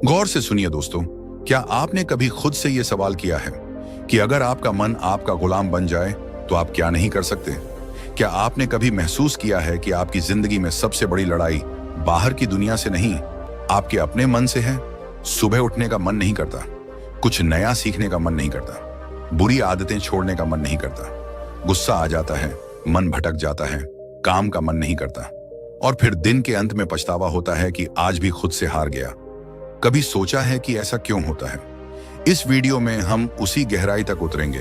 गौर से सुनिए दोस्तों, क्या आपने कभी खुद से यह सवाल किया है कि अगर आपका मन आपका गुलाम बन जाए तो आप क्या नहीं कर सकते? क्या आपने कभी महसूस किया है कि आपकी जिंदगी में सबसे बड़ी लड़ाई बाहर की दुनिया से नहीं, आपके अपने मन से है? सुबह उठने का मन नहीं करता, कुछ नया सीखने का मन नहीं करता, बुरी आदतें छोड़ने का मन नहीं करता, गुस्सा आ जाता है, मन भटक जाता है, काम का मन नहीं करता, और फिर दिन के अंत में पछतावा होता है कि आज भी खुद से हार गया। कभी सोचा है कि ऐसा क्यों होता है? इस वीडियो में हम उसी गहराई तक उतरेंगे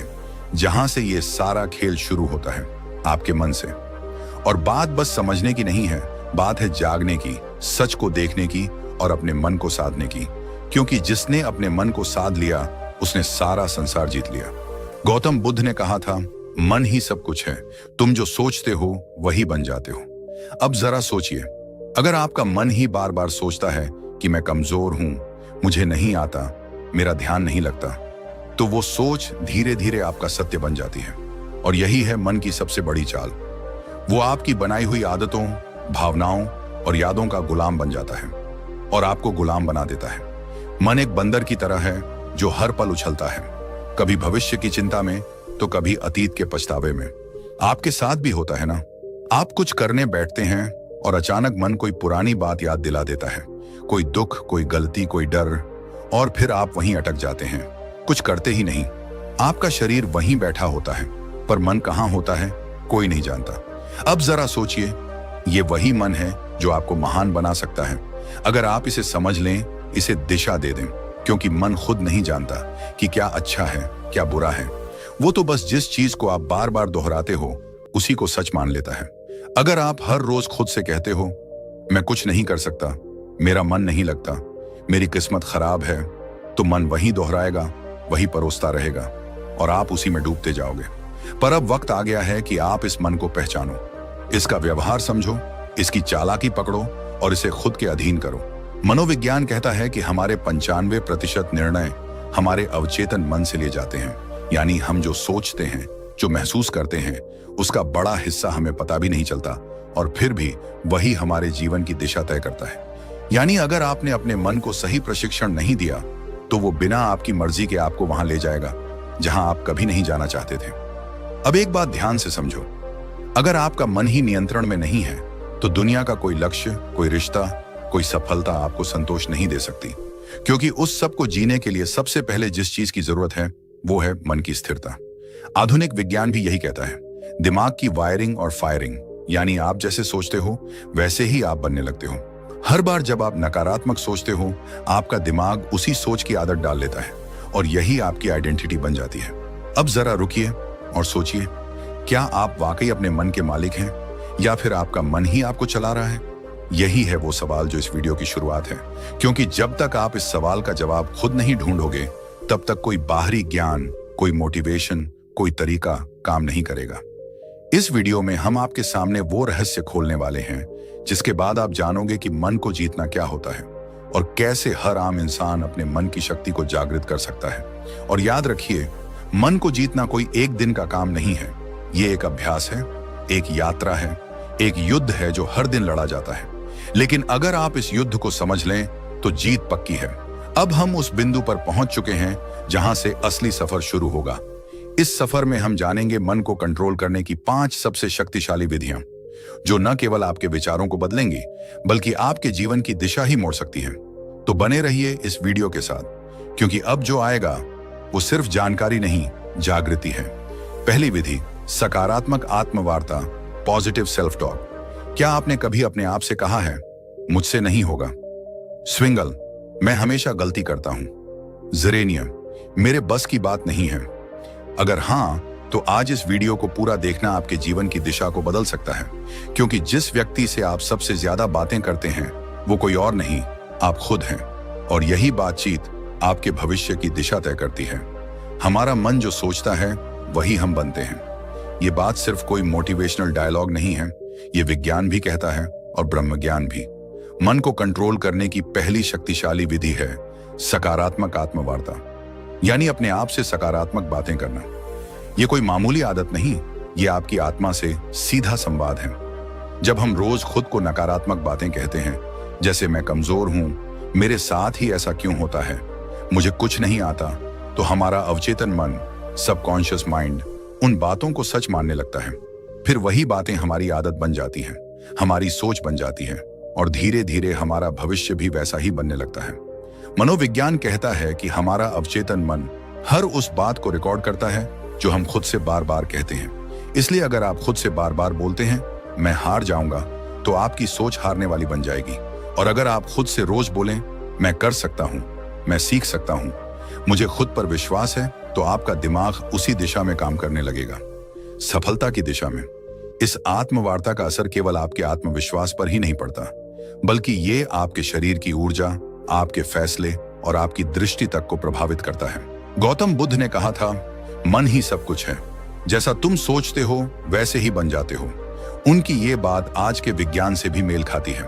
जहां से ये सारा खेल शुरू होता है, आपके मन से। और बात बस समझने की नहीं है, बात है जागने की, सच को देखने की और अपने मन को साधने की। क्योंकि जिसने अपने मन को साध लिया उसने सारा संसार जीत लिया। गौतम बुद्ध ने कहा था, मन ही सब कुछ है, तुम जो सोचते हो वही बन जाते हो। अब जरा सोचिए, अगर आपका मन ही बार बार सोचता है कि मैं कमजोर हूं, मुझे नहीं आता, मेरा ध्यान नहीं लगता, तो वो सोच धीरे धीरे आपका सत्य बन जाती है। और यही है मन की सबसे बड़ी चाल। वो आपकी बनाई हुई आदतों, भावनाओं और यादों का गुलाम बन जाता है और आपको गुलाम बना देता है। मन एक बंदर की तरह है जो हर पल उछलता है, कभी भविष्य की चिंता में तो कभी अतीत के पछतावे में। आपके साथ भी होता है ना? आप कुछ करने बैठते हैं और अचानक मन कोई पुरानी बात याद दिला देता है, कोई दुख, कोई गलती, कोई डर, और फिर आप वहीं अटक जाते हैं, कुछ करते ही नहीं। आपका शरीर वहीं बैठा होता है, पर मन कहाँ होता है कोई नहीं जानता। अब जरा सोचिए, ये वही मन है जो आपको महान बना सकता है अगर आप इसे समझ लें, इसे दिशा दे दें। क्योंकि मन खुद नहीं जानता कि क्या अच्छा है, क्या बुरा है। वो तो बस जिस चीज को आप बार बार दोहराते हो उसी को सच मान लेता है। अगर आप हर रोज खुद से कहते हो, मैं कुछ नहीं कर सकता, मेरा मन नहीं लगता, मेरी किस्मत खराब है, तो मन वही दोहराएगा, वही परोसता रहेगा और आप उसी में डूबते जाओगे। पर अब वक्त आ गया है कि आप इस मन को पहचानो, इसका व्यवहार समझो, इसकी चालाकी पकड़ो और इसे खुद के अधीन करो। मनोविज्ञान कहता है कि हमारे 95% निर्णय हमारे अवचेतन मन से लिए जाते हैं। यानी हम जो सोचते हैं, जो महसूस करते हैं, उसका बड़ा हिस्सा हमें पता भी नहीं चलता और फिर भी वही हमारे जीवन की दिशा तय करता है। यानी अगर आपने अपने मन को सही प्रशिक्षण नहीं दिया तो वो बिना आपकी मर्जी के आपको वहां ले जाएगा जहां आप कभी नहीं जाना चाहते थे। अब एक बात ध्यान से समझो, अगर आपका मन ही नियंत्रण में नहीं है तो दुनिया का कोई लक्ष्य, कोई रिश्ता, कोई सफलता आपको संतोष नहीं दे सकती। क्योंकि उस सब को जीने के लिए सबसे पहले जिस चीज की जरूरत है वो है मन की स्थिरता। आधुनिक विज्ञान भी यही कहता है, दिमाग की वायरिंग और फायरिंग, यानी आप जैसे सोचते हो वैसे ही आप बनने लगते हो। हर बार जब आप नकारात्मक सोचते हो, आपका दिमाग उसी सोच की आदत डाल लेता है और यही आपकी आइडेंटिटी बन जाती है। अब जरा रुकिए और सोचिए, क्या आप वाकई अपने मन के मालिक हैं या फिर आपका मन ही आपको चला रहा है? यही है वो सवाल जो इस वीडियो की शुरुआत है। क्योंकि जब तक आप इस सवाल का जवाब खुद नहीं ढूंढोगे तब तक कोई बाहरी ज्ञान, कोई मोटिवेशन, कोई तरीका काम नहीं करेगा। इस वीडियो में हम आपके सामने वो रहस्य खोलने वाले हैं जिसके बाद आप जानोगे कि मन को जीतना क्या होता है और कैसे हर आम इंसान अपने मन की शक्ति को जागृत कर सकता है। और याद रखिए, मन को जीतना कोई एक दिन का काम नहीं है, ये एक अभ्यास है, एक यात्रा है, एक युद्ध है जो हर दिन लड़ा जाता है। लेकिन अगर आप इस युद्ध को समझ लें तो जीत पक्की है। अब हम उस बिंदु पर पहुंच चुके हैं जहां से असली सफर शुरू होगा। इस सफर में हम जानेंगे मन को कंट्रोल करने की 5 सबसे शक्तिशाली विधियां, जो न केवल आपके विचारों को बदलेंगी बल्कि आपके जीवन की दिशा ही मोड़ सकती हैं। तो बने रहिए इस वीडियो के साथ, क्योंकि अब जो आएगा वो सिर्फ जानकारी नहीं, जागृति है। पहली विधि, सकारात्मक आत्मवार्ता, पॉजिटिव सेल्फ टॉक। क्या आपने कभी अपने आप से कहा है, मुझसे नहीं होगा? स्विंगल, मैं हमेशा गलती करता हूं। जेरेनियम, मेरे बस की बात नहीं है। अगर हां, तो आज इस वीडियो को पूरा देखना आपके जीवन की दिशा को बदल सकता है। क्योंकि जिस व्यक्ति से आप सबसे ज्यादा बातें करते हैं वो कोई और नहीं, आप खुद हैं। और यही बातचीत आपके भविष्य की दिशा तय करती है। हमारा मन जो सोचता है वही हम बनते हैं। ये बात सिर्फ कोई मोटिवेशनल डायलॉग नहीं है, ये विज्ञान भी कहता है और ब्रह्मज्ञान भी। मन को कंट्रोल करने की पहली शक्तिशाली विधि है सकारात्मक आत्मवार्ता, यानी अपने आप से सकारात्मक बातें करना। ये कोई मामूली आदत नहीं, ये आपकी आत्मा से सीधा संवाद है। जब हम रोज खुद को नकारात्मक बातें कहते हैं, जैसे मैं कमजोर हूं, मेरे साथ ही ऐसा क्यों होता है, मुझे कुछ नहीं आता, तो हमारा अवचेतन मन, सबकॉन्शियस माइंड उन बातों को सच मानने लगता है। फिर वही बातें हमारी आदत बन जाती हैं, हमारी सोच बन जाती है और धीरे धीरे हमारा भविष्य भी वैसा ही बनने लगता है। मनोविज्ञान कहता है कि हमारा अवचेतन मन हर उस बात को रिकॉर्ड करता है जो हम खुद से बार बार कहते हैं। इसलिए अगर आप खुद से बार बार बोलते हैं मैं हार जाऊंगा, तो आपकी सोच हारने वाली बन जाएगी। और अगर आप खुद से रोज बोलें मैं कर सकता हूं, मैं सीख सकता हूं, मुझे खुद पर विश्वास है, तो आपका दिमाग उसी दिशा में काम करने लगेगा, सफलता की दिशा में। इस आत्मवार्ता का असर केवल आपके आत्मविश्वास पर ही नहीं पड़ता, बल्कि ये आपके शरीर की ऊर्जा, आपके फैसले और आपकी दृष्टि तक को प्रभावित करता है। गौतम बुद्ध ने कहा था, मन ही सब कुछ है, जैसा तुम सोचते हो वैसे ही बन जाते हो। उनकी ये बात आज के विज्ञान से भी मेल खाती है।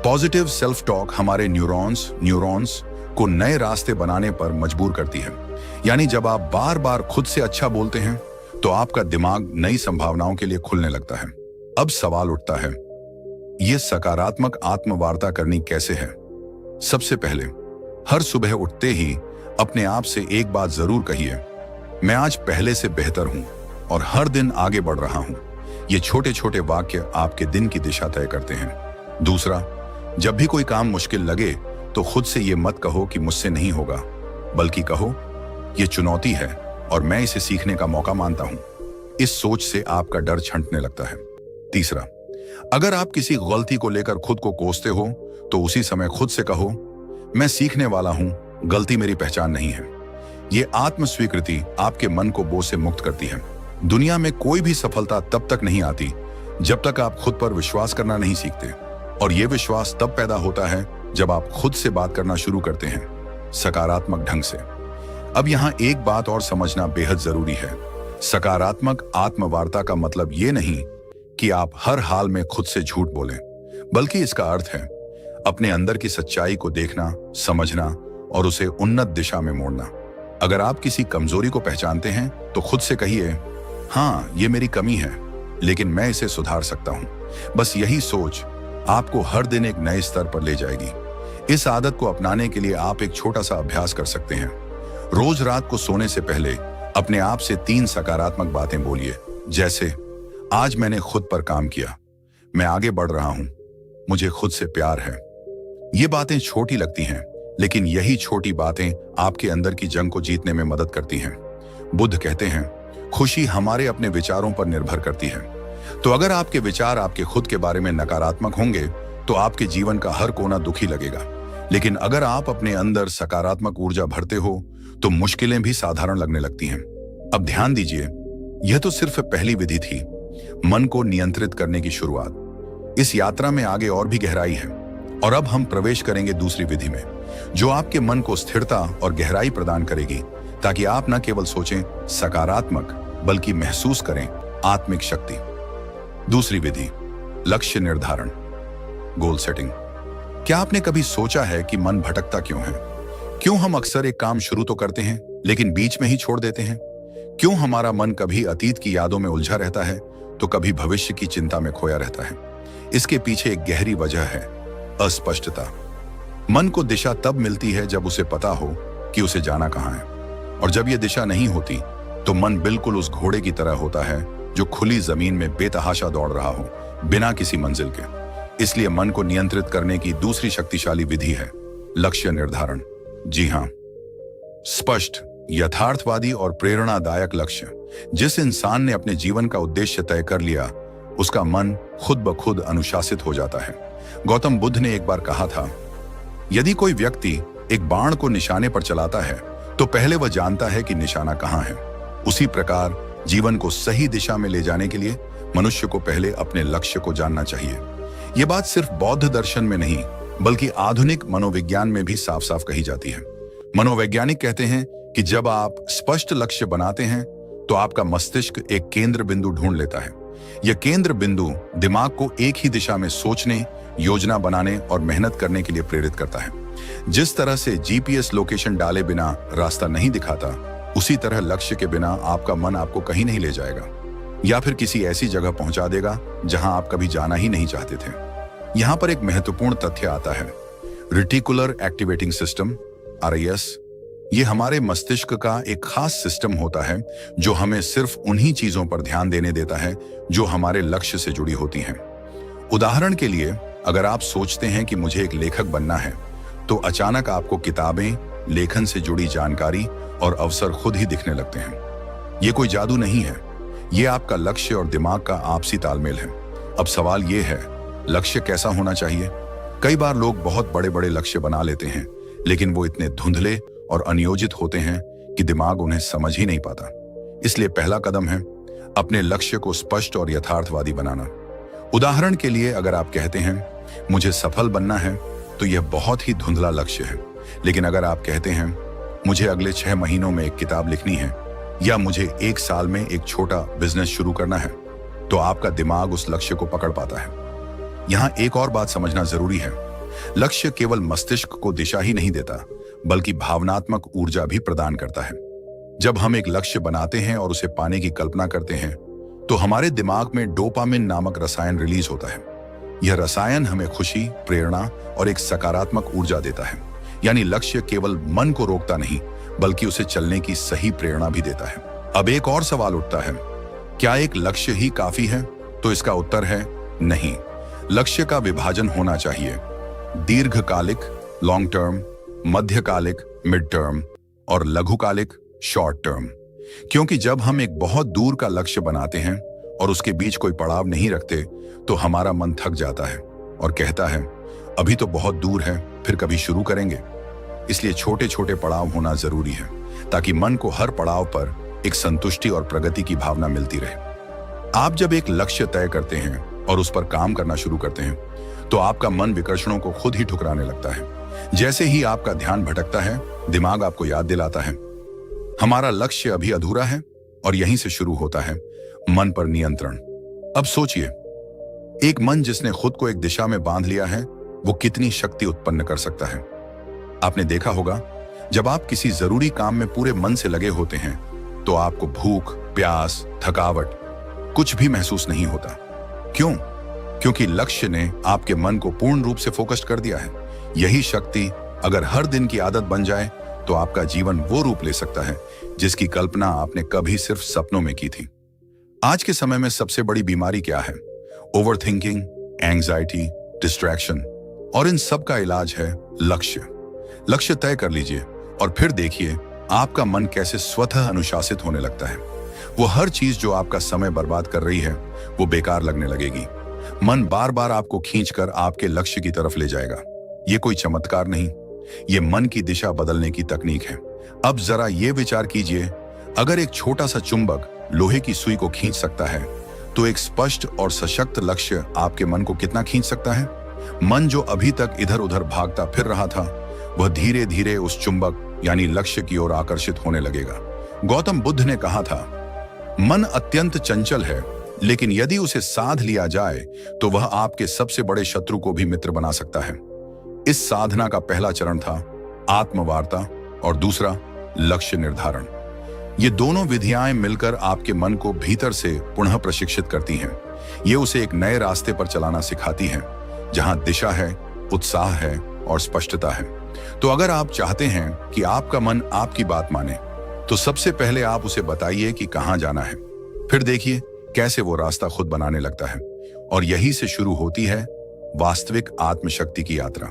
पॉजिटिव सेल्फ टॉक हमारे न्यूरॉन्स को नए रास्ते बनाने पर मजबूर करती है। यानी जब आप बार बार खुद से अच्छा बोलते हैं तो आपका दिमाग नई संभावनाओं के लिए खुलने लगता है। अब सवाल उठता है, यह सकारात्मक आत्मवार्ता करनी कैसे है? सबसे पहले, हर सुबह उठते ही अपने आप से एक बात जरूर कहिए, मैं आज पहले से बेहतर हूं और हर दिन आगे बढ़ रहा हूं। ये छोटे छोटे वाक्य आपके दिन की दिशा तय करते हैं। दूसरा, जब भी कोई काम मुश्किल लगे तो खुद से ये मत कहो कि मुझसे नहीं होगा, बल्कि कहो ये चुनौती है और मैं इसे सीखने का मौका मानता हूं। इस सोच से आपका डर छंटने लगता है। तीसरा, अगर आप किसी गलती को लेकर खुद को कोसते हो तो उसी समय खुद से कहो, मैं सीखने वाला हूं, गलती मेरी पहचान नहीं है। ये आत्म स्वीकृति आपके मन को बोझ से मुक्त करती है। दुनिया में कोई भी सफलता तब तक नहीं आती जब तक आप खुद पर विश्वास करना नहीं सीखते, और यह विश्वास तब पैदा होता है जब आप खुद से बात करना शुरू करते हैं, सकारात्मक ढंग से। अब यहां एक बात और समझना बेहद जरूरी है। सकारात्मक आत्मवार्ता का मतलब ये नहीं कि आप हर हाल में खुद से झूठ बोलें, बल्कि इसका अर्थ है अपने अंदर की सच्चाई को देखना, समझना और उसे उन्नत दिशा में मोड़ना। अगर आप किसी कमजोरी को पहचानते हैं तो खुद से कहिए, हाँ ये मेरी कमी है, लेकिन मैं इसे सुधार सकता हूं। बस यही सोच आपको हर दिन एक नए स्तर पर ले जाएगी। इस आदत को अपनाने के लिए आप एक छोटा सा अभ्यास कर सकते हैं। रोज रात को सोने से पहले अपने आप से 3 सकारात्मक बातें बोलिए, जैसे आज मैंने खुद पर काम किया, मैं आगे बढ़ रहा हूं, मुझे खुद से प्यार है। ये बातें छोटी लगती हैं, लेकिन यही छोटी बातें आपके अंदर की जंग को जीतने में मदद करती हैं। बुद्ध कहते हैं, खुशी हमारे अपने विचारों पर निर्भर करती है। तो अगर आपके विचार आपके खुद के बारे में नकारात्मक होंगे तो आपके जीवन का हर कोना दुखी लगेगा। लेकिन अगर आप अपने अंदर सकारात्मक ऊर्जा भरते हो तो मुश्किलें भी साधारण लगने लगती हैं। अब ध्यान दीजिए, यह तो सिर्फ पहली विधि थी, मन को नियंत्रित करने की शुरुआत। इस यात्रा में आगे और भी गहराई है, और अब हम प्रवेश करेंगे दूसरी विधि में, जो आपके मन को स्थिरता और गहराई प्रदान करेगी, ताकि आप न केवल सोचें सकारात्मक, बल्कि महसूस करें आत्मिक शक्ति। दूसरी विधि, लक्ष्य निर्धारण, गोल सेटिंग। क्या आपने कभी सोचा है कि मन भटकता क्यों है? क्यों हम अक्सर एक काम शुरू तो करते हैं लेकिन बीच में ही छोड़ देते हैं? क्यों हमारा मन कभी अतीत की यादों में उलझा रहता है तो कभी भविष्य की चिंता में खोया रहता है? इसके पीछे एक गहरी वजह है, अस्पष्टता। मन को दिशा तब मिलती है जब उसे पता हो कि उसे जाना कहां है, और जब यह दिशा नहीं होती तो मन बिल्कुल उस घोड़े की तरह होता है जो खुली जमीन में बेतहाशा दौड़ रहा हो, बिना किसी मंजिल के। इसलिए मन को नियंत्रित करने की दूसरी शक्तिशाली विधि है लक्ष्य निर्धारण। जी हां, स्पष्ट, यथार्थवादी और प्रेरणादायक लक्ष्य। जिस इंसान ने अपने जीवन का उद्देश्य तय कर लिया, उसका मन खुद ब खुद अनुशासित हो जाता है। गौतम बुद्ध ने एक बार कहा था, यदि कोई व्यक्ति एक बाण को निशाने पर चलाता है तो पहले वह जानता है कि निशाना कहां है। उसी प्रकार जीवन को सही दिशा में ले जाने के लिए मनुष्य को पहले अपने लक्ष्य को जानना चाहिए। यह बात सिर्फ बौद्ध दर्शन में नहीं, बल्कि आधुनिक मनोविज्ञान में भी साफ साफ कही जाती है। मनोवैज्ञानिक कहते हैं कि जब आप स्पष्ट लक्ष्य बनाते हैं तो आपका मस्तिष्क एक केंद्र बिंदु ढूंढ लेता है। यह केंद्र बिंदु दिमाग को एक ही दिशा में सोचने, योजना बनाने और मेहनत करने के लिए प्रेरित करता है। जिस तरह से जीपीएस लोकेशन डाले बिना रास्ता नहीं दिखाता, उसी तरह लक्ष्य के बिना आपका मन आपको कहीं नहीं ले जाएगा, या फिर किसी ऐसी जगह पहुंचा देगा जहां आप कभी जाना ही नहीं चाहते थे। यहां पर एक महत्वपूर्ण तथ्य आता है, रेटिकुलर एक्टिवेटिंग सिस्टम RAS, ये हमारे मस्तिष्क का एक खास सिस्टम होता है जो हमें सिर्फ उन्हीं चीजों पर ध्यान देने देता है जो हमारे लक्ष्य से जुड़ी होती हैं। उदाहरण के लिए, अगर आप सोचते हैं कि मुझे एक लेखक बनना है, तो अचानक आपको किताबें, लेखन से जुड़ी जानकारी और अवसर खुद ही दिखने लगते हैं। ये कोई जादू नहीं है, ये आपका लक्ष्य और दिमाग का आपसी तालमेल है। अब सवाल ये है, लक्ष्य कैसा होना चाहिए? कई बार लोग बहुत बड़े बड़े लक्ष्य बना लेते हैं, लेकिन वो इतने धुंधले और अनियोजित होते हैं कि दिमाग उन्हें समझ ही नहीं पाता। इसलिए पहला कदम है अपने लक्ष्य को स्पष्ट और यथार्थवादी बनाना। उदाहरण के लिए, अगर आप कहते हैं मुझे सफल बनना है, तो यह बहुत ही धुंधला लक्ष्य है। लेकिन अगर आप कहते हैं मुझे अगले 6 महीनों में एक किताब लिखनी है, या मुझे 1 साल में एक छोटा बिजनेस शुरू करना है, तो आपका दिमाग उस लक्ष्य को पकड़ पाता है। यहां एक और बात समझना जरूरी है, लक्ष्य केवल मस्तिष्क को दिशा ही नहीं देता, बल्कि भावनात्मक ऊर्जा भी प्रदान करता है। जब हम एक लक्ष्य बनाते हैं और उसे पाने की कल्पना करते हैं, तो हमारे दिमाग में डोपामिन नामक रसायन रिलीज होता है। यह रसायन हमें खुशी, प्रेरणा और एक सकारात्मक ऊर्जा देता है। यानी लक्ष्य केवल मन को रोकता नहीं, बल्कि उसे चलने की सही प्रेरणा भी देता है। अब एक और सवाल उठता है, क्या एक लक्ष्य ही काफी है? तो इसका उत्तर है नहीं। लक्ष्य का विभाजन होना चाहिए, दीर्घकालिक लॉन्ग टर्म, मध्यकालिक मिड टर्म और लघुकालिक शॉर्ट टर्म। क्योंकि जब हम एक बहुत दूर का लक्ष्य बनाते हैं और उसके बीच कोई पड़ाव नहीं रखते, तो हमारा मन थक जाता है और कहता है अभी तो बहुत दूर है, फिर कभी शुरू करेंगे। इसलिए छोटे छोटे पड़ाव होना जरूरी है, ताकि मन को हर पड़ाव पर एक संतुष्टि और प्रगति की भावना मिलती रहे। आप जब एक लक्ष्य तय करते हैं और उस पर काम करना शुरू करते हैं, तो आपका मन विकर्षणों को खुद ही ठुकराने लगता है। जैसे ही आपका ध्यान भटकता है, दिमाग आपको याद दिलाता है हमारा लक्ष्य अभी अधूरा है, और यहीं से शुरू होता है मन पर नियंत्रण। अब सोचिए, एक मन जिसने खुद को एक दिशा में बांध लिया है, वो कितनी शक्ति उत्पन्न कर सकता है। आपने देखा होगा, जब आप किसी जरूरी काम में पूरे मन से लगे होते हैं, तो आपको भूख, प्यास, थकावट कुछ भी महसूस नहीं होता। क्यों? क्योंकि लक्ष्य ने आपके मन को पूर्ण रूप से फोकस्ड कर दिया है। यही शक्ति अगर हर दिन की आदत बन जाए, तो आपका जीवन वो रूप ले सकता है जिसकी कल्पना आपने कभी सिर्फ सपनों में की थी। आज के समय में सबसे बड़ी बीमारी क्या है? ओवर थिंकिंग, एंग्जाइटी, डिस्ट्रैक्शन, और इन सब का इलाज है लक्ष्य। लक्ष्य तय कर लीजिए और फिर देखिए आपका मन कैसे स्वतः अनुशासित होने लगता है। वो हर चीज जो आपका समय बर्बाद कर रही है, वो बेकार लगने लगेगी। मन बार बार आपको खींचकर आपके लक्ष्य की तरफ ले जाएगा। ये कोई चमत्कार नहीं, ये मन की दिशा बदलने की तकनीक है। अब जरा ये विचार कीजिए, अगर एक छोटा सा चुंबक लोहे की सुई को खींच सकता है, तो एक स्पष्ट और सशक्त लक्ष्य आपके मन को कितना खींच सकता है? मन जो अभी तक इधर उधर भागता फिर रहा था, वह धीरे धीरे उस चुंबक यानी लक्ष्य की ओर आकर्षित होने लगेगा। गौतम बुद्ध ने कहा था, मन अत्यंत चंचल है, लेकिन यदि उसे साध लिया जाए, तो वह आपके सबसे बड़े शत्रु को भी मित्र बना सकता है। इस साधना का पहला चरण था आत्मवार्ता और दूसरा लक्ष्य निर्धारण। ये दोनों विधियां मिलकर आपके मन को भीतर से पुनः प्रशिक्षित करती हैं। ये उसे एक नए रास्ते पर चलाना सिखाती हैं, जहां दिशा है, उत्साह है और स्पष्टता है। तो अगर आप चाहते हैं कि आपका मन आपकी बात माने, तो सबसे पहले आप उसे बताइए कि कहां जाना है। फिर देखिए कैसे वो रास्ता खुद बनाने लगता है। और यही से शुरू होती है वास्तविक आत्मशक्ति की यात्रा।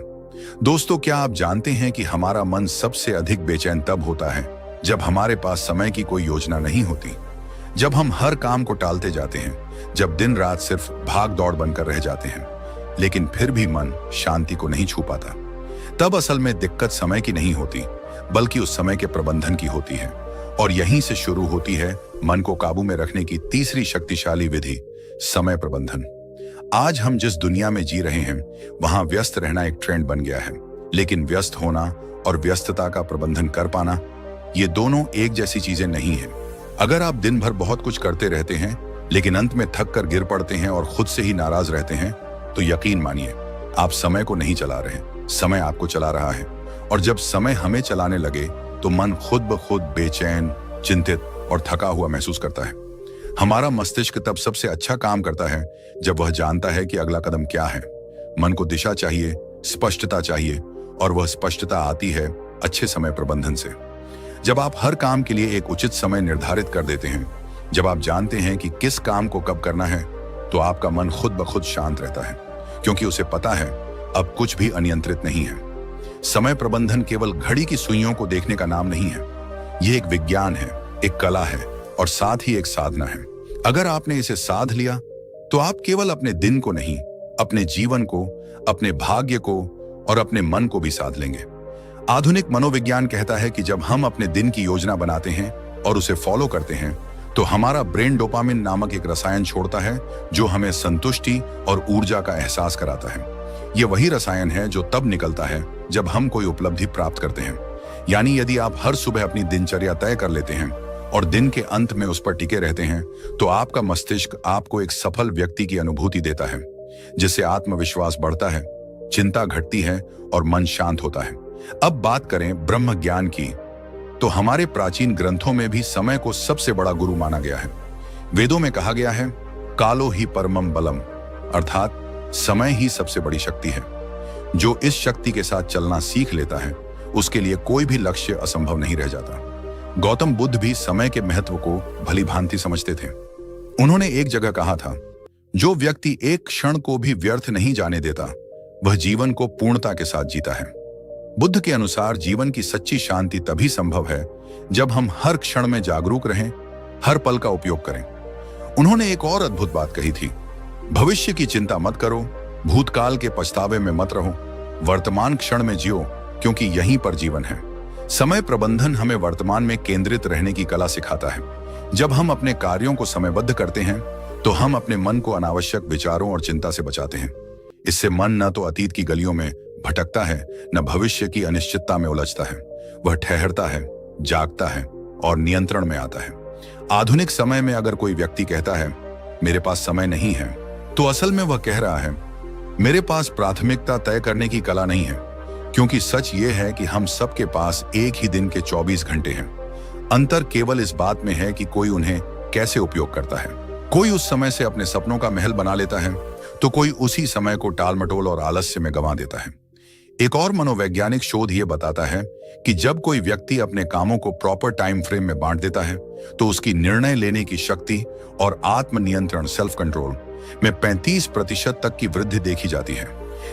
दोस्तों, क्या आप जानते हैं कि हमारा मन सबसे अधिक बेचैन तब होता है जब हमारे पास समय की कोई योजना नहीं होती, जब हम हर काम को टालते जाते हैं, जब दिन रात सिर्फ भाग दौड़ बनकर रह जाते हैं, लेकिन फिर भी मन शांति को नहीं छू पाता। तब असल में दिक्कत समय की नहीं होती, बल्कि उस समय के प्रबंधन की होती है। और यहीं से शुरू होती है मन को काबू में रखने की तीसरी शक्तिशाली विधि, समय प्रबंधन। आज हम जिस दुनिया में जी रहे हैं, वहां व्यस्त रहना एक ट्रेंड बन गया है, लेकिन व्यस्त होना और व्यस्तता का प्रबंधन कर पाना, ये दोनों एक जैसी चीजें नहीं है। अगर आप दिन भर बहुत कुछ करते रहते हैं, लेकिन अंत में थक कर गिर पड़ते हैं और खुद से ही नाराज रहते हैं, तो यकीन मानिए आप समय को नहीं चला रहे, समय आपको चला रहा है। और जब समय हमें चलाने लगे, तो मन खुद ब खुद बेचैन, चिंतित और थका हुआ महसूस करता है। हमारा मस्तिष्क तब सबसे अच्छा काम करता है जब वह जानता है कि अगला कदम क्या है। मन को दिशा चाहिए, स्पष्टता चाहिए और वह स्पष्टता आती है अच्छे समय प्रबंधन से। जब आप हर काम के लिए एक उचित समय निर्धारित कर देते हैं, जब आप जानते हैं कि किस काम को कब करना है, तो आपका मन खुद ब खुद शांत रहता है, क्योंकि उसे पता है अब कुछ भी अनियंत्रित नहीं है। समय प्रबंधन केवल घड़ी की सुइयों को देखने का नाम नहीं है। यह एक विज्ञान है, एक कला है और साथ ही एक साधना है। अगर आपने इसे साध लिया तो आप केवल अपने दिन को नहीं, अपने जीवन को, अपने भाग्य को और अपने मन को भी साध लेंगे। आधुनिक मनोविज्ञान कहता है कि जब हम अपने दिन की योजना बनाते हैं और उसे फॉलो करते हैं, तो हमारा ब्रेन डोपामिन नामक एक रसायन छोड़ता है जो हमें संतुष्टि और ऊर्जा का एहसास कराता है। यह वही रसायन है जो तब निकलता है जब हम कोई उपलब्धि प्राप्त करते हैं। यानी यदि आप हर सुबह अपनी दिनचर्या तय कर लेते हैं और दिन के अंत में उस पर टिके रहते हैं, तो आपका मस्तिष्क आपको एक सफल व्यक्ति की अनुभूति देता है, जिससे आत्मविश्वास बढ़ता है, चिंता घटती है और मन शांत होता है। अब बात करें ब्रह्म ज्ञान की, तो हमारे प्राचीन ग्रंथों में भी समय को सबसे बड़ा गुरु माना गया है। वेदों में कहा गया है, कालो ही परमम बलम, अर्थात समय ही सबसे बड़ी शक्ति है। जो इस शक्ति के साथ चलना सीख लेता है, उसके लिए कोई भी लक्ष्य असंभव नहीं रह जाता। गौतम बुद्ध भी समय के महत्व को भली भांति समझते थे। उन्होंने एक जगह कहा था, जो व्यक्ति एक क्षण को भी व्यर्थ नहीं जाने देता, वह जीवन को पूर्णता के साथ जीता है। बुद्ध के अनुसार जीवन की सच्ची शांति तभी संभव है जब हम हर क्षण में जागरूक रहें, हर पल का उपयोग करें। उन्होंने एक और अद्भुत बात कही थी, भविष्य की चिंता मत करो, भूतकाल के पछतावे में मत रहो, वर्तमान क्षण में जियो, क्योंकि यहीं पर जीवन है। समय प्रबंधन हमें वर्तमान में केंद्रित रहने की कला सिखाता है। जब हम अपने कार्यों को समयबद्ध करते हैं, तो हम अपने मन को अनावश्यक विचारों और चिंता से बचाते हैं। इससे मन न तो अतीत की गलियों में भटकता है, न भविष्य की अनिश्चितता में उलझता है। वह ठहरता है, जागता है और नियंत्रण में आता है। आधुनिक समय में अगर कोई व्यक्ति कहता है, मेरे पास समय नहीं है, तो असल में वह कह रहा है, मेरे पास प्राथमिकता तय करने की कला नहीं है। क्योंकि सच ये है कि हम सबके पास एक ही दिन के 24 घंटे हैं। अंतर केवल इस बात में है कि कोई उन्हें कैसे उपयोग करता है। कोई उस समय से अपने सपनों का महल बना लेता है, तो कोई उसी समय को टालमटोल और आलस्य में गंवा देता है। एक और मनोवैज्ञानिक शोध ये बताता है कि जब कोई व्यक्ति अपने कामों को प्रॉपर टाइम फ्रेम में बांट देता है, तो उसकी निर्णय लेने की शक्ति और आत्मनियंत्रण सेल्फ कंट्रोल में 35% तक की वृद्धि देखी जाती है।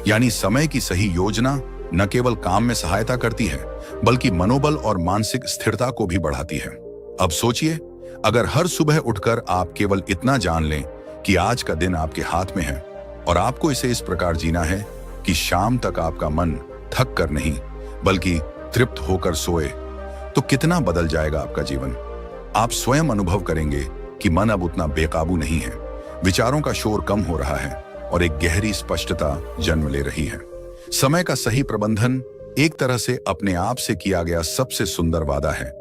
यानी समय की सही योजना न केवल काम में सहायता करती है, बल्कि मनोबल और मानसिक स्थिरता को भी बढ़ाती है। अब सोचिए, अगर हर सुबह उठकर आप केवल इतना जान लें कि आज का दिन आपके हाथ में है और आपको इसे इस प्रकार जीना है कि शाम तक आपका मन थक कर नहीं बल्कि तृप्त होकर सोए, तो कितना बदल जाएगा आपका जीवन। आप स्वयं अनुभव करेंगे कि मन अब उतना बेकाबू नहीं है, विचारों का शोर कम हो रहा है और एक गहरी स्पष्टता जन्म ले रही है। समय का सही प्रबंधन एक तरह से अपने आप से किया गया सबसे सुंदर वादा है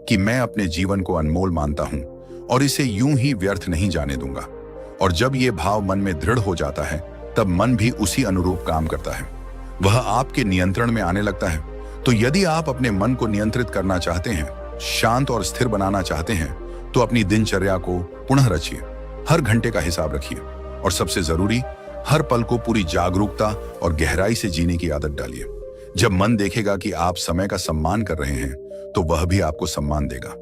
कि मैं अपने जीवन को अनमोल मानता हूं और इसे यूं ही व्यर्थ नहीं जाने दूंगा। और जब यह भाव मन में दृढ़ हो जाता है, तब मन भी उसी अनुरूप काम करता है, वह आपके नियंत्रण में आने लगता है। तो यदि आप अपने मन को नियंत्रित करना चाहते हैं, शांत और स्थिर बनाना चाहते हैं, तो अपनी दिनचर्या को पुनः रचिए, हर घंटे का हिसाब रखिए और सबसे जरूरी, हर पल को पूरी जागरूकता और गहराई से जीने की आदत डालिए। जब मन देखेगा कि आप समय का सम्मान कर रहे हैं, तो वह भी आपको सम्मान देगा।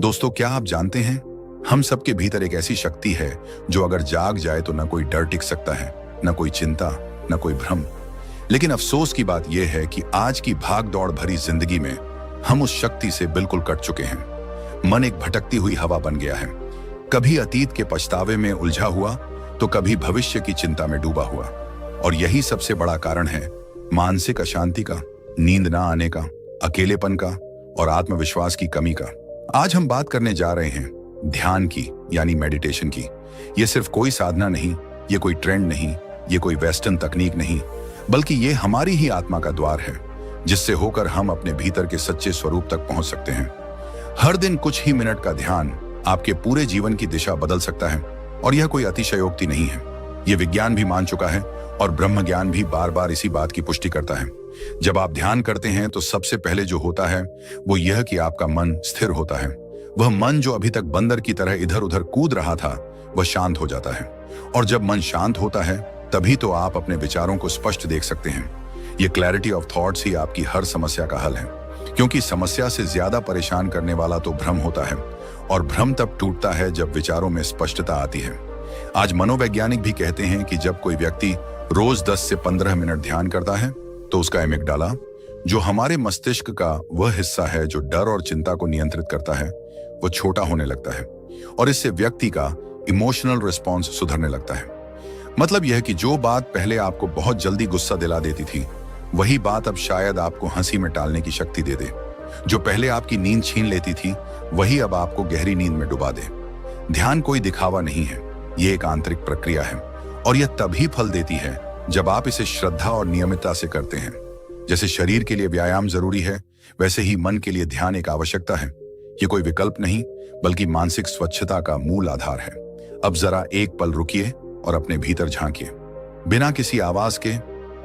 दोस्तों, क्या आप जानते हैं, हम सबके भीतर एक ऐसी शक्ति है जो अगर जाग जाए तो न कोई डर टिक सकता है, न कोई चिंता, न कोई भ्रम। लेकिन अफसोस की बात यह है कि आज की भाग दौड़ भरी जिंदगी में हम उस शक्ति से बिल्कुल कट चुके हैं। मन एक भटकती हुई हवा बन गया है, कभी अतीत के पछतावे में उलझा हुआ, तो कभी भविष्य की चिंता में डूबा हुआ। और यही सबसे बड़ा कारण है मानसिक अशांति का, नींद ना आने का, अकेलेपन का और आत्मविश्वास की कमी का। आज हम बात करने जा रहे हैं ध्यान की, यानी मेडिटेशन की। यह सिर्फ कोई साधना नहीं, ये कोई ट्रेंड नहीं, ये कोई वेस्टर्न तकनीक नहीं, बल्कि ये हमारी ही आत्मा का द्वार है, जिससे होकर हम अपने भीतर के सच्चे स्वरूप तक पहुंच सकते हैं। हर दिन कुछ ही मिनट का ध्यान आपके पूरे जीवन की दिशा बदल सकता है। और यह कोई अतिशयोक्ति नहीं है, यह विज्ञान भी मान चुका है और ब्रह्म ज्ञान भी बार बार इसी बात की पुष्टि करता है। जब आप ध्यान करते हैं, तो सबसे पहले जो होता है वो यह कि आपका मन स्थिर होता है। वह मन जो अभी तक बंदर की तरह इधर उधर कूद रहा था, वह शांत हो जाता है। और जब मन शांत होता है, तभी तो आप अपने विचारों को स्पष्ट देख सकते हैं। ये क्लैरिटी ऑफ थॉट्स ही आपकी हर समस्या का हल है, क्योंकि समस्या से ज्यादा परेशान करने वाला तो भ्रम होता है, और भ्रम तब टूटता है जब विचारों में स्पष्टता आती है। आज मनोवैज्ञानिक भी कहते हैं कि जब कोई व्यक्ति रोज 10 से 15 मिनट ध्यान करता है तो उसका एमिगडाला, जो हमारे मस्तिष्क का वह हिस्सा है जो डर और चिंता को नियंत्रित करता है, वो छोटा होने लगता है, और इससे व्यक्ति का इमोशनल रिस्पॉन्स सुधरने लगता है। मतलब यह कि जो बात पहले आपको बहुत जल्दी गुस्सा दिला देती थी, वही बात अब शायद आपको हंसी में टालने की शक्ति दे दे। जो पहले आपकी नींद छीन लेती थी, वही अब आपको गहरी नींद में डुबा दे। ध्यान कोई दिखावा नहीं है, ये एक आंतरिक प्रक्रिया है, और यह तभी फल देती है जब आप इसे श्रद्धा और नियमितता से करते हैं। जैसे शरीर के लिए व्यायाम जरूरी है, वैसे ही मन के लिए ध्यान एक आवश्यकता है। ये कोई विकल्प नहीं, बल्कि मानसिक स्वच्छता का मूल आधार है। अब जरा एक पल रुकिए और अपने भीतर झांकिए, बिना किसी आवाज के,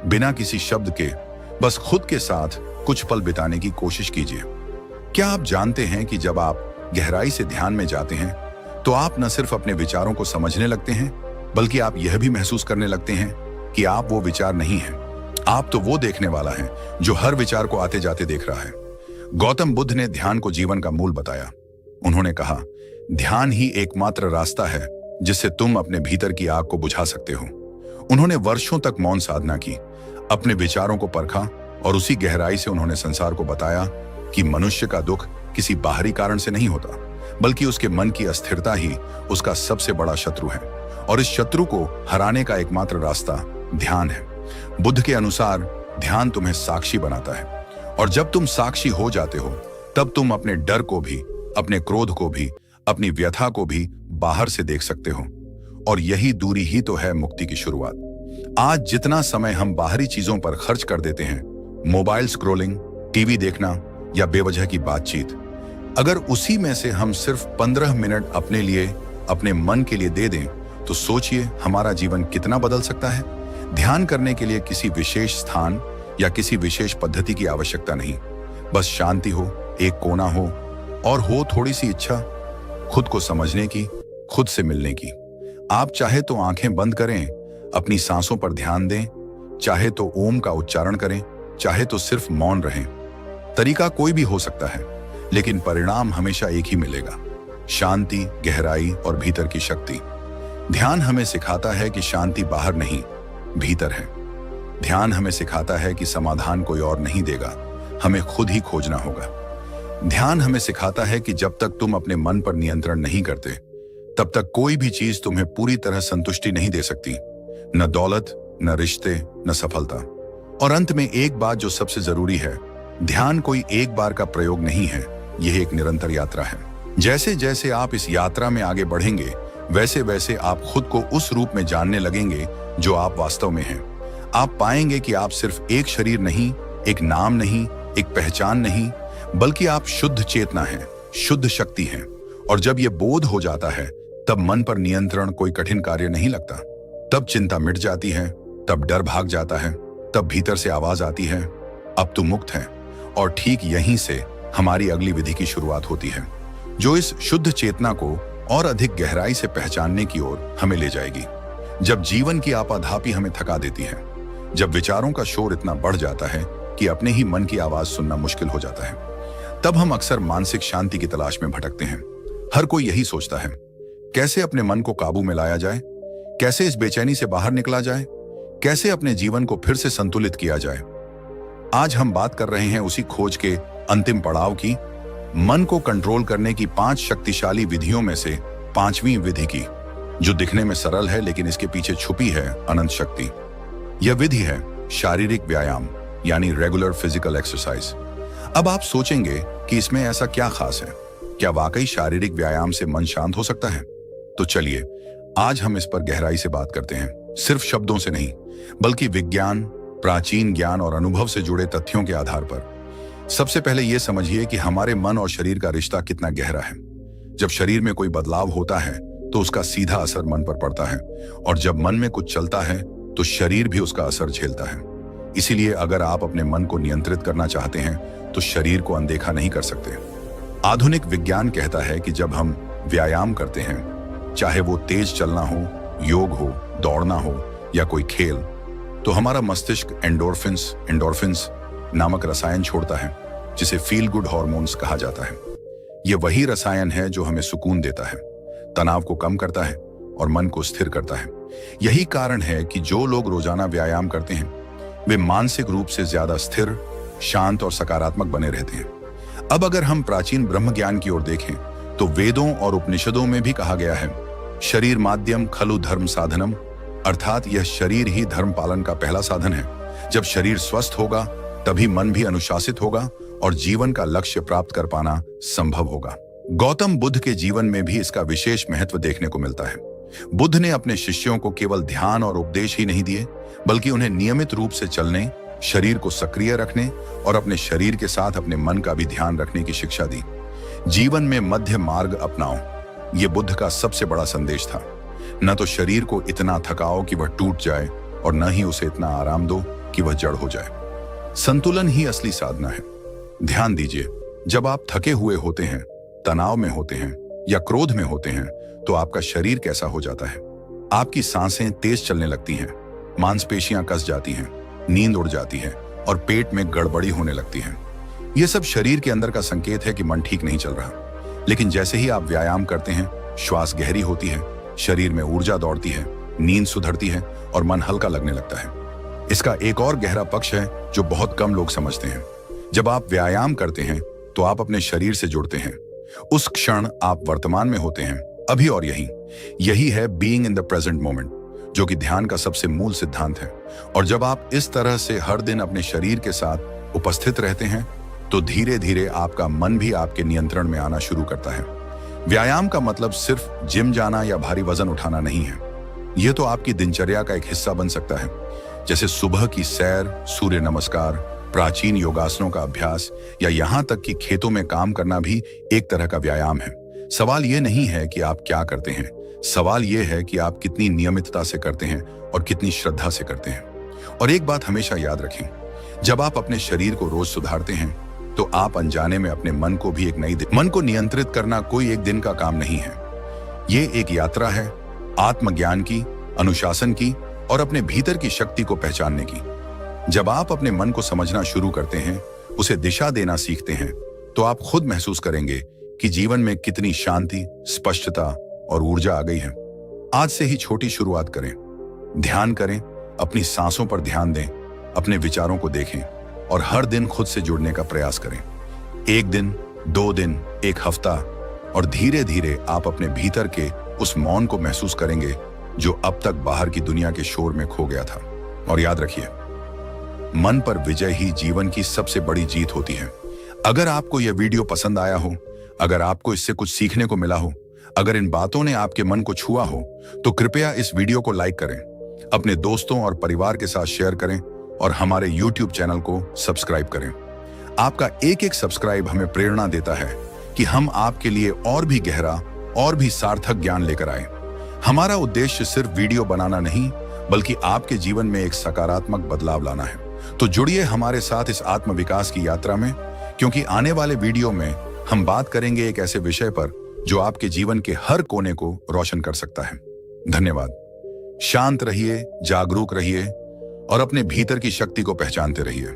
बिना किसी शब्द के, बस खुद के साथ कुछ पल बिताने की कोशिश कीजिए। क्या आप जानते हैं कि जब आप गहराई से ध्यान में जाते हैं तो आप न सिर्फ अपने विचारों को समझने लगते हैं, बल्कि आप यह भी महसूस करने लगते हैं कि आप वो विचार नहीं हैं। आप तो वो देखने वाला है जो हर विचार को आते जाते देख रहा है। गौतम बुद्ध ने ध्यान को जीवन का मूल बताया। उन्होंने कहा, ध्यान ही एकमात्र रास्ता है जिससे तुम अपने भीतर की आग को बुझा सकते हो। उन्होंने वर्षों तक मौन साधना की, अपने विचारों को परखा, और उसी गहराई से उन्होंने संसार को बताया कि मनुष्य का दुख किसी बाहरी कारण से नहीं होता, बल्कि उसके मन की अस्थिरता ही उसका सबसे बड़ा शत्रु है, और इस शत्रु को हराने का एकमात्र रास्ता ध्यान है। बुद्ध के अनुसार ध्यान तुम्हें साक्षी बनाता है, और जब तुम साक्षी हो जाते हो, तब तुम अपने डर को भी, अपने क्रोध को भी, अपनी व्यथा को भी बाहर से देख सकते हो, और यही दूरी ही तो है मुक्ति की शुरुआत। आज जितना समय हम बाहरी चीजों पर खर्च कर देते हैं, मोबाइल स्क्रोलिंग, टीवी देखना या बेवजह की बातचीत, अगर उसी में से हम सिर्फ 15 मिनट अपने लिए, अपने मन के लिए दे दें, तो सोचिए हमारा जीवन कितना बदल सकता है। ध्यान करने के लिए किसी विशेष स्थान या किसी विशेष पद्धति की आवश्यकता नहीं, बस शांति हो, एक कोना हो, और हो थोड़ी सी इच्छा खुद को समझने की, खुद से मिलने की। आप चाहे तो आंखें बंद करें, अपनी सांसों पर ध्यान दें, चाहे तो ओम का उच्चारण करें, चाहे तो सिर्फ मौन रहें। तरीका कोई भी हो सकता है, लेकिन परिणाम हमेशा एक ही मिलेगा, शांति, गहराई और भीतर की शक्ति। ध्यान हमें सिखाता है कि शांति बाहर नहीं, भीतर है। ध्यान हमें सिखाता है कि समाधान कोई और नहीं देगा, हमें खुद ही खोजना होगा। ध्यान हमें सिखाता है कि जब तक तुम अपने मन पर नियंत्रण नहीं करते, तब तक कोई भी चीज तुम्हें पूरी तरह संतुष्टि नहीं दे सकती, न दौलत, न रिश्ते, न सफलता। और अंत में एक बात जो सबसे जरूरी है, ध्यान कोई एक बार का प्रयोग नहीं है, यह एक निरंतर यात्रा है। जैसे जैसे आप इस यात्रा में आगे बढ़ेंगे, वैसे वैसे आप खुद को उस रूप में जानने लगेंगे जो आप वास्तव में हैं। आप पाएंगे कि आप सिर्फ एक शरीर नहीं, एक नाम नहीं, एक पहचान नहीं, बल्कि आप शुद्ध चेतना हैं, शुद्ध शक्ति हैं। और जब यह बोध हो जाता है, तब मन पर नियंत्रण कोई कठिन कार्य नहीं लगता। तब चिंता मिट जाती है, तब डर भाग जाता है, तब भीतर से आवाज आती है, अब तुम मुक्त हैं। और ठीक यहीं से हमारी अगली विधि की शुरुआत होती है, जो इस शुद्ध चेतना को और अधिक गहराई से पहचानने की ओर हमें ले जाएगी। जब जीवन की आपाधापी हमें थका देती है, जब विचारों का शोर इतना बढ़ जाता है कि अपने ही मन की आवाज सुनना मुश्किल हो जाता है, तब हम अक्सर मानसिक शांति की तलाश में भटकते हैं। हर कोई यही सोचता है, कैसे अपने मन को काबू में लाया जाए, कैसे इस बेचैनी से बाहर निकला जाए, कैसे अपने जीवन को फिर से संतुलित किया जाए। आज हम बात कर रहे हैं उसी खोज के अंतिम पड़ाव की, मन को कंट्रोल करने की 5 शक्तिशाली विधियों में से 5वीं विधि की, जो दिखने में सरल है लेकिन इसके पीछे छुपी है अनंत शक्ति। यह विधि है शारीरिक व्यायाम, यानी रेगुलर फिजिकल एक्सरसाइज। अब आप सोचेंगे कि इसमें ऐसा क्या खास है, क्या वाकई शारीरिक व्यायाम से मन शांत हो सकता है? तो चलिए आज हम इस पर गहराई से बात करते हैं, सिर्फ शब्दों से नहीं, बल्कि विज्ञान, प्राचीन ज्ञान और अनुभव से जुड़े तथ्यों के आधार पर। सबसे पहले यह समझिए कि हमारे मन और शरीर का रिश्ता कितना गहरा है। जब शरीर में कोई बदलाव होता है तो उसका सीधा असर मन पर पड़ता है, और जब मन में कुछ चलता है तो शरीर भी उसका असर झेलता है। इसीलिए अगर आप अपने मन को नियंत्रित करना चाहते हैं तो शरीर को अनदेखा नहीं कर सकते। आधुनिक विज्ञान कहता है कि जब हम व्यायाम करते हैं, चाहे वो तेज चलना हो, योग हो, दौड़ना हो या कोई खेल, तो हमारा मस्तिष्क एंडोर्फिन्स एंडोर्फिन्स नामक रसायन छोड़ता है, जिसे फील गुड हॉर्मोन्स कहा जाता है। यह वही रसायन है जो हमें सुकून देता है, तनाव को कम करता है और मन को स्थिर करता है। यही कारण है कि जो लोग रोजाना व्यायाम करते हैं वे मानसिक रूप से ज्यादा स्थिर, शांत और सकारात्मक बने रहते हैं। अब अगर हम प्राचीन ब्रह्म ज्ञान की ओर देखें तो वेदों और उपनिषदों में भी कहा गया है, शरीर माध्यम खलु धर्म साधनम, अर्थात यह शरीर ही धर्म पालन का पहला साधन है। जब शरीर स्वस्थ होगा तभी मन भी अनुशासित होगा और जीवन का लक्ष्य प्राप्त कर पाना संभव होगा। गौतम बुद्ध के जीवन में भी इसका विशेष महत्व देखने को मिलता है। बुद्ध ने अपने शिष्यों को केवल ध्यान और उपदेश ही नहीं दिए, बल्कि उन्हें नियमित रूप से चलने, शरीर को सक्रिय रखने और अपने शरीर के साथ अपने मन का भी ध्यान रखने की शिक्षा दी। जीवन में मध्य मार्ग अपनाओ, ये बुद्ध का सबसे बड़ा संदेश था। न तो शरीर को इतना थकाओ कि वह टूट जाए और न ही उसे इतना आराम दो कि वह जड़ हो जाए। संतुलन ही असली साधना है। ध्यान दीजिए, जब आप थके हुए होते हैं, तनाव में होते हैं या क्रोध में होते हैं तो आपका शरीर कैसा हो जाता है? आपकी सांसें तेज चलने लगती हैं, मांसपेशियां कस जाती हैं, नींद उड़ जाती है और पेट में गड़बड़ी होने लगती है। यह सब शरीर के अंदर का संकेत है कि मन ठीक नहीं चल रहा। लेकिन जैसे ही आप व्यायाम करते हैं, श्वास गहरी होती है, शरीर में ऊर्जा दौड़ती है, नींद सुधरती है और मन हल्का लगने लगता है। इसका एक और गहरा पक्ष है जो बहुत कम लोग समझते हैं। जब आप व्यायाम करते हैं तो आप अपने शरीर से जुड़ते हैं। उस क्षण आप वर्तमान में होते हैं, अभी और यही है being in the present moment, जो कि ध्यान का सबसे मूल सिद्धांत है। और जब आप इस तरह से हर दिन अपने शरीर के साथ उपस्थित रहते हैं तो धीरे धीरे आपका मन भी आपके नियंत्रण में आना शुरू करता है। व्यायाम का मतलब सिर्फ जिम जाना या भारी वजन उठाना नहीं है। यह तो आपकी दिनचर्या का एक हिस्सा बन सकता है, जैसे सुबह की सैर, सूर्य नमस्कार, प्राचीन योगासनों का अभ्यास या यहाँ तक कि खेतों में काम करना भी एक तरह का व्यायाम है। सवाल यह नहीं है कि आप क्या करते हैं, सवाल यह है कि आप कितनी नियमितता से करते हैं और कितनी श्रद्धा से करते हैं। और एक बात हमेशा याद रखें, जब आप अपने शरीर को रोज सुधारते हैं तो आप अनजाने में अपने मन को भी एक मन को नियंत्रित करना कोई एक दिन का काम नहीं है। ये एक यात्रा है, आत्मज्ञान की, अनुशासन की और अपने भीतर की शक्ति को पहचानने की। जब आप अपने मन को समझना शुरू करते हैं, उसे दिशा देना सीखते हैं, तो आप खुद महसूस करेंगे कि जीवन में कितनी शांति, स्पष्टता और ऊर्जा आ गई है। आज से ही छोटी शुरुआत करें, ध्यान करें, अपनी सांसों पर ध्यान दें, अपने विचारों को देखें और हर दिन खुद से जुड़ने का प्रयास करें। एक दिन, 2 दिन, 1 हफ्ता और धीरे धीरे आप अपने भीतर के उस मौन को महसूस करेंगे जो अब तक बाहर की दुनिया के शोर में खो गया था। और याद रखिए, मन पर विजय ही जीवन की सबसे बड़ी जीत होती है। अगर आपको यह वीडियो पसंद आया हो, अगर आपको इससे कुछ सीखने को मिला हो, अगर इन बातों ने आपके मन को छुआ हो, तो कृपया इस वीडियो को लाइक करें, अपने दोस्तों और परिवार के साथ शेयर करें और हमारे YouTube चैनल को सब्सक्राइब करें। आपका एक एक सब्सक्राइब हमें प्रेरणा देता है कि हम आपके लिए और भी गहरा और भी सार्थक ज्ञान लेकर आए। हमारा उद्देश्य सिर्फ वीडियो बनाना नहीं, बल्कि आपके जीवन में एक सकारात्मक बदलाव लाना है। तो जुड़िए हमारे साथ इस आत्मविकास की यात्रा में, क्योंकि आने वाले वीडियो में हम बात करेंगे एक ऐसे विषय पर जो आपके जीवन के हर कोने को रोशन कर सकता है। धन्यवाद। शांत रहिए, जागरूक रहिए और अपने भीतर की शक्ति को पहचानते रहिए।